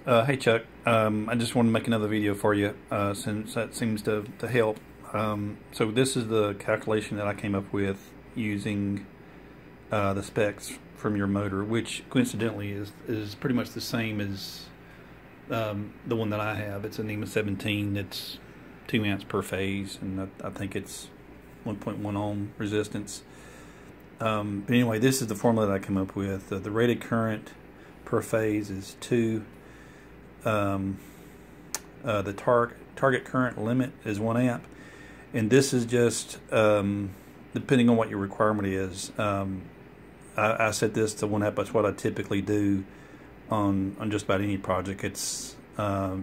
Hey Chuck, I just want to make another video for you since that seems to help. So this is the calculation that I came up with using the specs from your motor, which coincidentally is pretty much the same as the one that I have. It's a NEMA 17. It's 2 amps per phase, and I think it's 1.1 ohm resistance. But anyway, this is the formula that I came up with. The rated current per phase is 2. The target current limit is 1 amp, and this is just depending on what your requirement is. I set this to 1 amp. That's what I typically do on just about any project. It's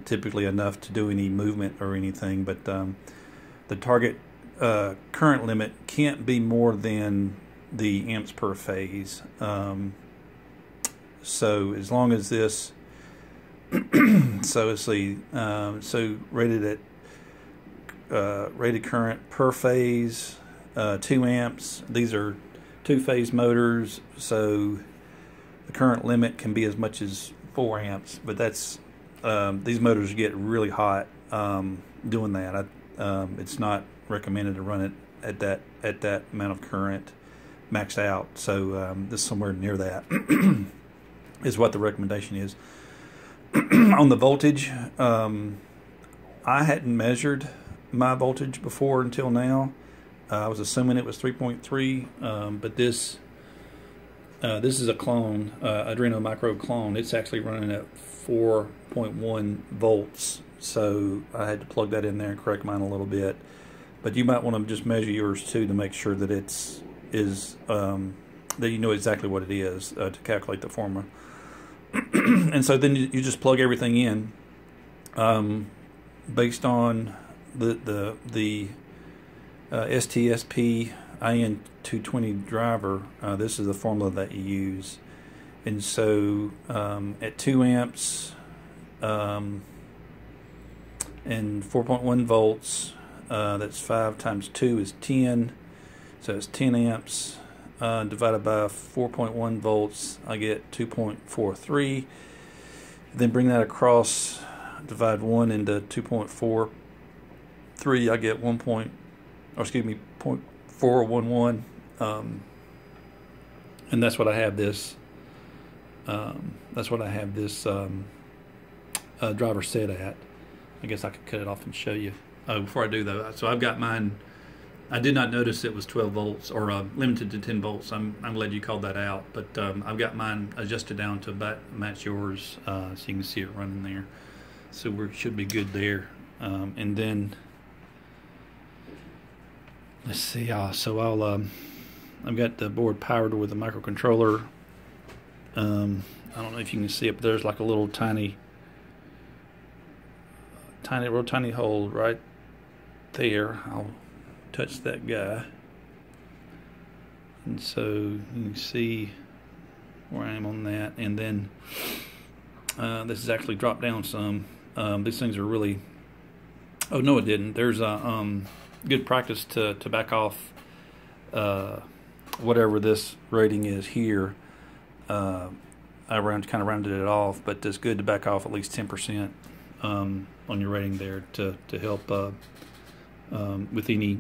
typically enough to do any movement or anything, but the target current limit can't be more than the amps per phase. So as long as this so let's see, so rated current per phase 2 amps. These are 2-phase motors, so the current limit can be as much as 4 amps, but that's these motors get really hot doing that. It's not recommended to run it at that amount of current maxed out, so this is somewhere near that is what the recommendation is. On the voltage, I hadn't measured my voltage before until now. I was assuming it was 3.3, but this is a clone, Adreno Micro clone. It's actually running at 4.1 volts, so I had to plug that in there and correct mine a little bit. But you might want to just measure yours too to make sure that that you know exactly what it is to calculate the formula. And so then you just plug everything in based on the stspin220 driver. This is the formula that you use, and so at 2 amps and 4.1 volts, that's 5 times 2 is 10, so it's 10 amps. Divided by 4.1 volts, I get 2.43. Then bring that across, divide 1 into 2.43, I get 0.411. And that's what I have this. Driver set at. I guess I could cut it off and show you. Before I do though, so I've got mine. I did not notice it was 12 volts or limited to 10 volts. I'm glad you called that out. But I've got mine adjusted down to match yours, so you can see it running there. So we should be good there. And then let's see. So I've got the board powered with a microcontroller. I don't know if you can see it, but there's like a little tiny hole right there. I'll touch that guy, and so you can see where I am on that. And then this has actually dropped down some. These things are really, oh no it didn't, there's a good practice to back off whatever this rating is here. I kind of rounded it off, but it's good to back off at least 10% on your rating there to help with any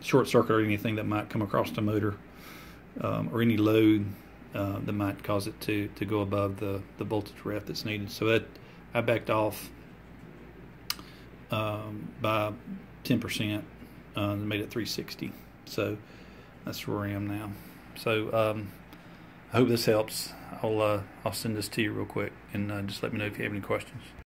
short circuit or anything that might come across the motor, or any load that might cause it to go above the voltage ref that's needed. So that I backed off by 10% and made it 360. So that's where I am now. So I hope this helps. I'll send this to you real quick, and just let me know if you have any questions.